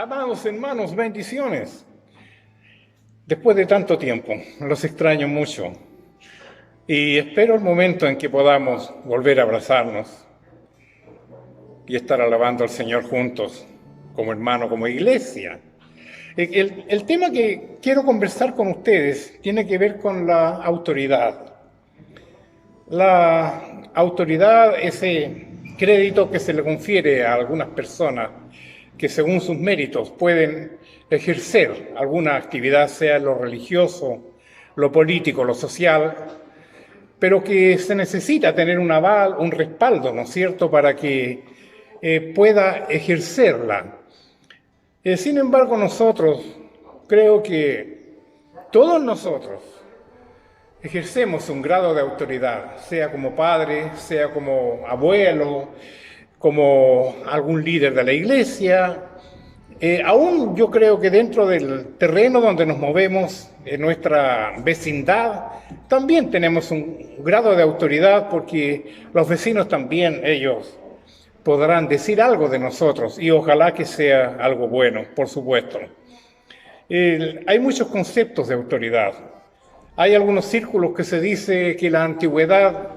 Amados hermanos, bendiciones. Después de tanto tiempo, los extraño mucho y espero el momento en que podamos volver a abrazarnos y estar alabando al Señor juntos, como hermano, como iglesia. El tema que quiero conversar con ustedes tiene que ver con la autoridad. La autoridad, ese crédito que se le confiere a algunas personas que según sus méritos pueden ejercer alguna actividad, sea lo religioso, lo político, lo social, pero que se necesita tener un aval, un respaldo, ¿no es cierto?, para que pueda ejercerla. Sin embargo, nosotros, creo que todos nosotros ejercemos un grado de autoridad, sea como padre, sea como abuelo, como algún líder de la iglesia. Aún yo creo que dentro del terreno donde nos movemos, en nuestra vecindad, también tenemos un grado de autoridad porque los vecinos también, ellos podrán decir algo de nosotros y ojalá que sea algo bueno, por supuesto. Hay muchos conceptos de autoridad. Hay algunos círculos que se dice que la antigüedad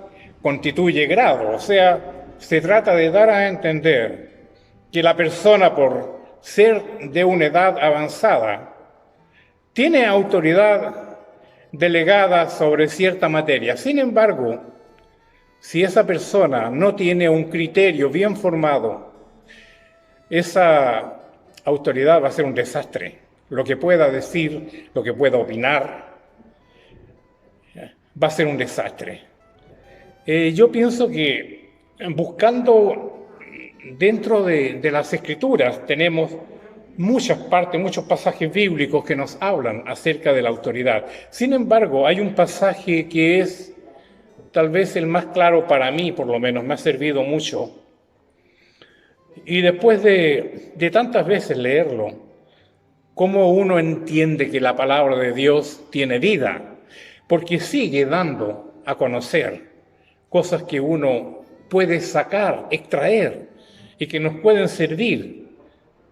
constituye grado, o sea, se trata de dar a entender que la persona, por ser de una edad avanzada, tiene autoridad delegada sobre cierta materia. Sin embargo, si esa persona no tiene un criterio bien formado, esa autoridad va a ser un desastre. Lo que pueda decir, lo que pueda opinar, va a ser un desastre. Yo pienso que buscando dentro de las Escrituras tenemos muchas partes, muchos pasajes bíblicos que nos hablan acerca de la autoridad. Sin embargo, hay un pasaje que es tal vez el más claro para mí, por lo menos, me ha servido mucho. Y después de tantas veces leerlo, cómo uno entiende que la palabra de Dios tiene vida, porque sigue dando a conocer cosas que uno puede sacar, extraer, y que nos pueden servir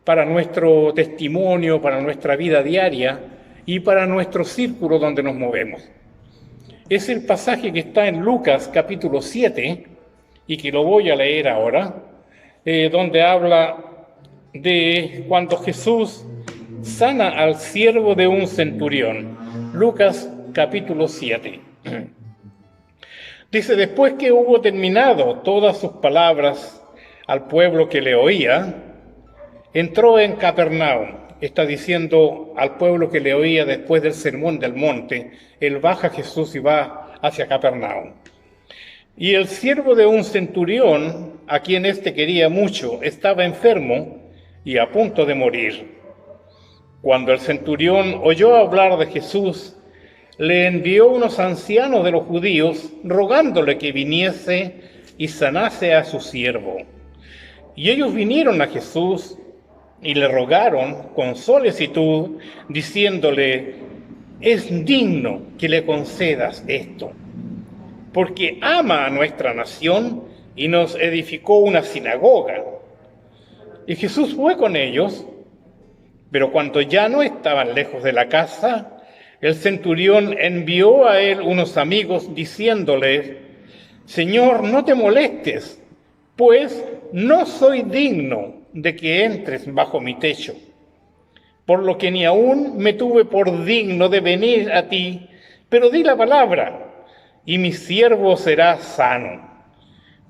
para nuestro testimonio, para nuestra vida diaria y para nuestro círculo donde nos movemos. Es el pasaje que está en Lucas capítulo 7, y que lo voy a leer ahora, donde habla de cuando Jesús sana al siervo de un centurión. Lucas capítulo 7. Dice, después que hubo terminado todas sus palabras al pueblo que le oía, entró en Capernaum. Está diciendo al pueblo que le oía después del sermón del monte, él baja Jesús y va hacia Capernaum. Y el siervo de un centurión, a quien éste quería mucho, estaba enfermo y a punto de morir. Cuando el centurión oyó hablar de Jesús, le envió unos ancianos de los judíos rogándole que viniese y sanase a su siervo. Y ellos vinieron a Jesús y le rogaron con solicitud, diciéndole, es digno que le concedas esto, porque ama a nuestra nación y nos edificó una sinagoga. Y Jesús fue con ellos, pero cuando ya no estaban lejos de la casa, el centurión envió a él unos amigos diciéndole, Señor, no te molestes, pues no soy digno de que entres bajo mi techo, por lo que ni aún me tuve por digno de venir a ti, pero di la palabra, y mi siervo será sano,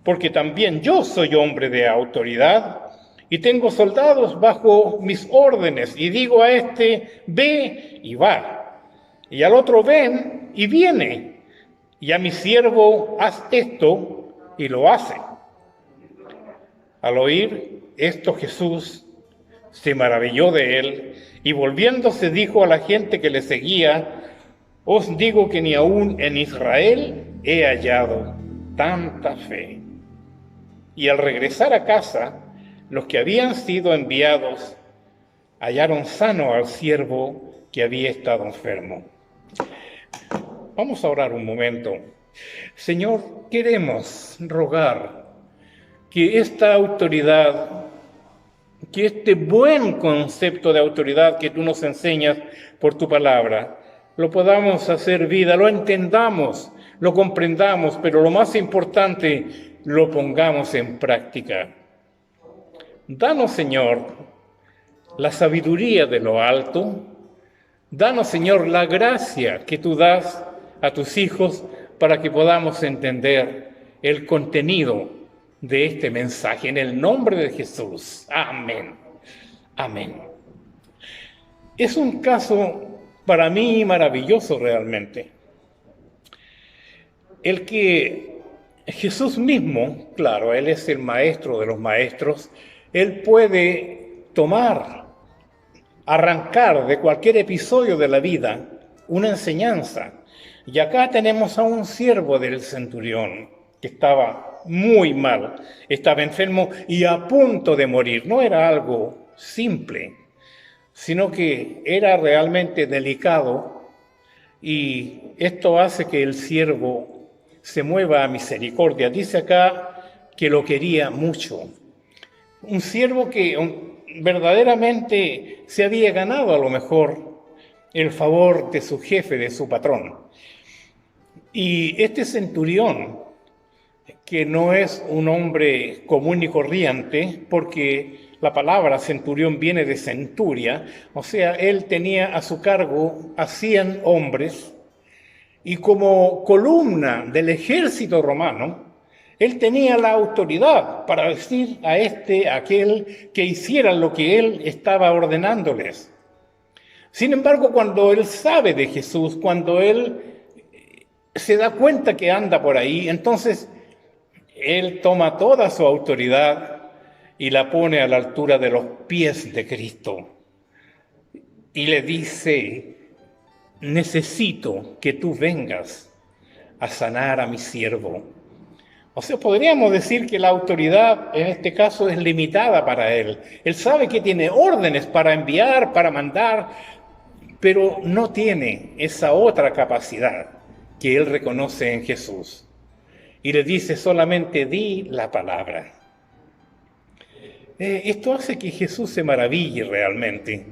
porque también yo soy hombre de autoridad, y tengo soldados bajo mis órdenes, y digo a este, ve y va, y al otro ven y viene, y a mi siervo haz esto, y lo hace. Al oír esto Jesús se maravilló de él, y volviéndose dijo a la gente que le seguía, os digo que ni aún en Israel he hallado tanta fe. Y al regresar a casa, los que habían sido enviados hallaron sano al siervo que había estado enfermo. Vamos a orar un momento. Señor, queremos rogar que esta autoridad que este buen concepto de autoridad que tú nos enseñas por tu palabra, lo podamos hacer vida, lo entendamos, lo comprendamos, pero lo más importante, lo pongamos en práctica. Danos, Señor, la sabiduría de lo alto. Danos, Señor, la gracia que tú das a tus hijos para que podamos entender el contenido de este mensaje. En el nombre de Jesús. Amén. Amén. Es un caso para mí maravilloso realmente. El que Jesús mismo, claro, Él es el maestro de los maestros, Él puede tomar, arrancar de cualquier episodio de la vida una enseñanza. Y acá tenemos a un siervo del centurión que estaba muy mal, estaba enfermo y a punto de morir. No era algo simple, sino que era realmente delicado, y esto hace que el siervo se mueva a misericordia. Dice acá que lo quería mucho. Un siervo que verdaderamente se había ganado a lo mejor el favor de su jefe, de su patrón. Y este centurión, que no es un hombre común y corriente, porque la palabra centurión viene de centuria, o sea, él tenía a su cargo a 100 hombres, y como columna del ejército romano, él tenía la autoridad para decir a aquel, que hicieran lo que él estaba ordenándoles. Sin embargo, cuando él sabe de Jesús, cuando él se da cuenta que anda por ahí, entonces él toma toda su autoridad y la pone a la altura de los pies de Cristo. Y le dice: necesito que tú vengas a sanar a mi siervo. O sea, podríamos decir que la autoridad en este caso es limitada para él. Él sabe que tiene órdenes para enviar, para mandar, pero no tiene esa otra capacidad que él reconoce en Jesús. Y le dice: solamente di la palabra. Esto hace que Jesús se maraville realmente.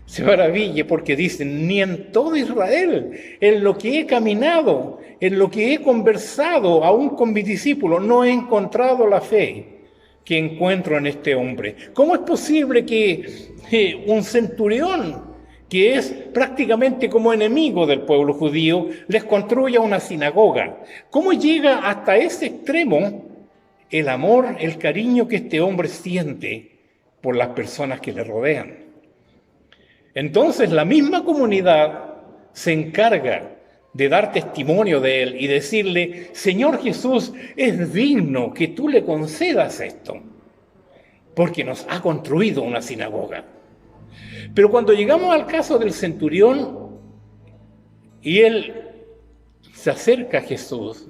Se maraville porque dice: ni en todo Israel, en lo que he caminado, en lo que he conversado aún con mis discípulos, no he encontrado la fe que encuentro en este hombre. ¿Cómo es posible que un centurión, que es prácticamente como enemigo del pueblo judío, les construya una sinagoga? ¿Cómo llega hasta ese extremo el amor, el cariño que este hombre siente por las personas que le rodean? Entonces la misma comunidad se encarga de dar testimonio de él y decirle: Señor Jesús, es digno que tú le concedas esto, porque nos ha construido una sinagoga. Pero cuando llegamos al caso del centurión y él se acerca a Jesús,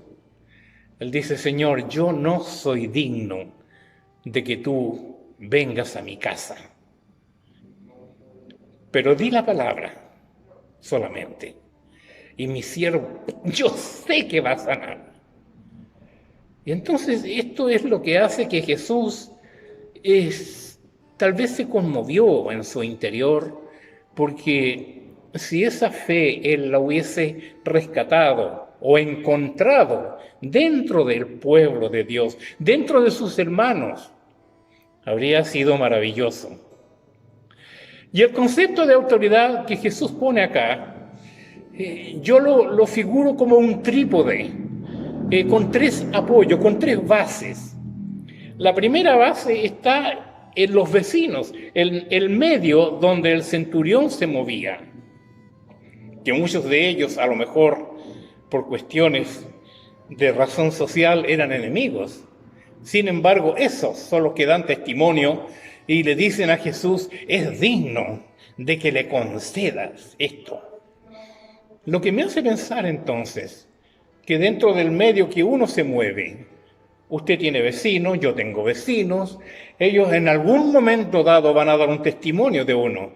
él dice: Señor, yo no soy digno de que tú vengas a mi casa, pero di la palabra solamente, y mi siervo, yo sé que va a sanar. Y entonces esto es lo que hace que Jesús tal vez se conmovió en su interior, porque si esa fe él la hubiese rescatado o encontrado dentro del pueblo de Dios, dentro de sus hermanos, habría sido maravilloso. Y el concepto de autoridad que Jesús pone acá, yo lo figuro como un trípode, con 3 apoyos, con 3 bases. La primera base está en los vecinos, en el medio donde el centurión se movía, que muchos de ellos, a lo mejor por cuestiones de razón social, eran enemigos. Sin embargo, esos son los que dan testimonio y le dicen a Jesús: es digno de que le concedas esto. Lo que me hace pensar entonces que dentro del medio que uno se mueve, usted tiene vecinos, yo tengo vecinos, ellos en algún momento dado van a dar un testimonio de uno.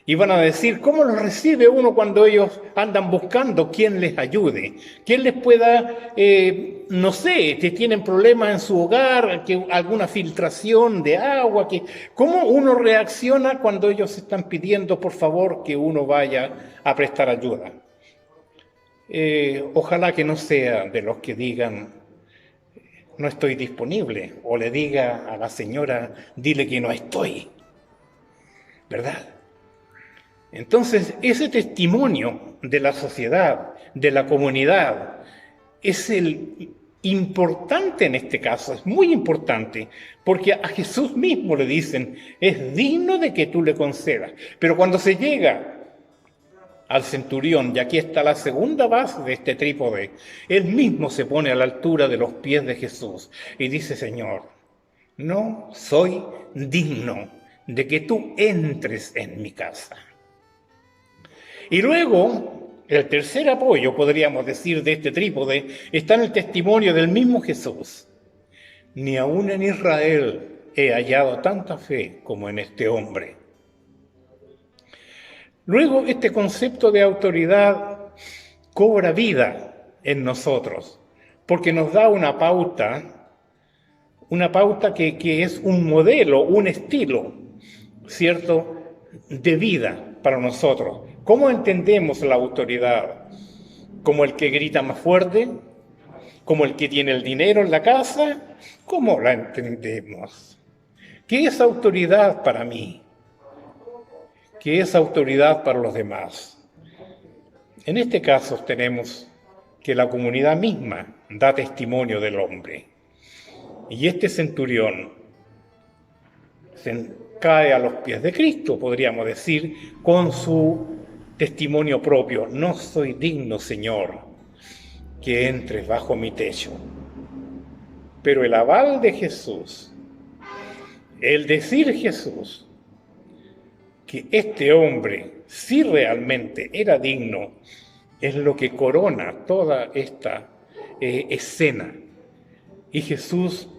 Y van a decir, ¿cómo los recibe uno cuando ellos andan buscando quién les ayude? ¿Quién les pueda, no sé, que tienen problemas en su hogar, que alguna filtración de agua? ¿Cómo uno reacciona cuando ellos están pidiendo, por favor, que uno vaya a prestar ayuda? Ojalá que no sea de los que digan, no estoy disponible, o le diga a la señora, dile que no estoy, ¿verdad? Entonces, ese testimonio de la sociedad, de la comunidad, es el importante en este caso, es muy importante, porque a Jesús mismo le dicen, es digno de que tú le concedas. Pero cuando se llega al centurión, y aquí está la segunda base de este trípode, él mismo se pone a la altura de los pies de Jesús y dice, Señor, no soy digno de que tú entres en mi casa. Y luego, el tercer apoyo, podríamos decir, de este trípode, está en el testimonio del mismo Jesús. Ni aún en Israel he hallado tanta fe como en este hombre. Luego, este concepto de autoridad cobra vida en nosotros, porque nos da una pauta que es un modelo, un estilo, ¿cierto?, de vida para nosotros. ¿Cómo entendemos la autoridad? ¿Como el que grita más fuerte? ¿Como el que tiene el dinero en la casa? ¿Cómo la entendemos? ¿Qué es autoridad para mí? ¿Qué es autoridad para los demás? En este caso tenemos que la comunidad misma da testimonio del hombre. Y este centurión cae a los pies de Cristo, podríamos decir, con su testimonio propio. No soy digno, Señor, que entres bajo mi techo. Pero el aval de Jesús, el decir Jesús que este hombre sí realmente era digno, es lo que corona toda esta escena. Y Jesús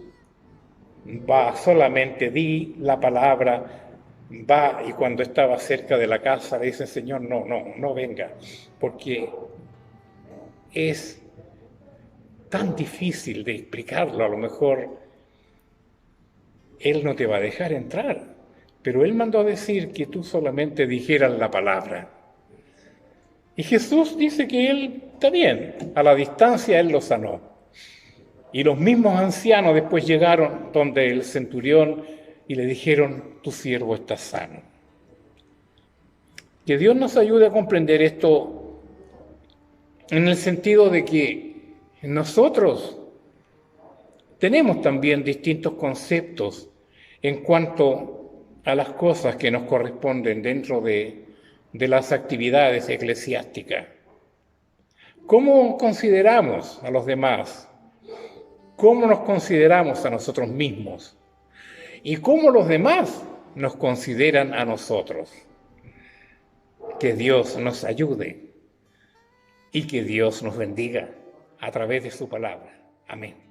va, solamente di la palabra, va, y cuando estaba cerca de la casa le dice, Señor, no venga, porque es tan difícil de explicarlo, a lo mejor Él no te va a dejar entrar, pero Él mandó a decir que tú solamente dijeras la palabra. Y Jesús dice que Él está bien, a la distancia Él lo sanó. Y los mismos ancianos después llegaron donde el centurión y le dijeron, tu siervo está sano. Que Dios nos ayude a comprender esto en el sentido de que nosotros tenemos también distintos conceptos en cuanto a las cosas que nos corresponden dentro de las actividades eclesiásticas. ¿Cómo consideramos a los demás? ¿Cómo nos consideramos a nosotros mismos? ¿Y cómo los demás nos consideran a nosotros? Que Dios nos ayude y que Dios nos bendiga a través de su palabra. Amén.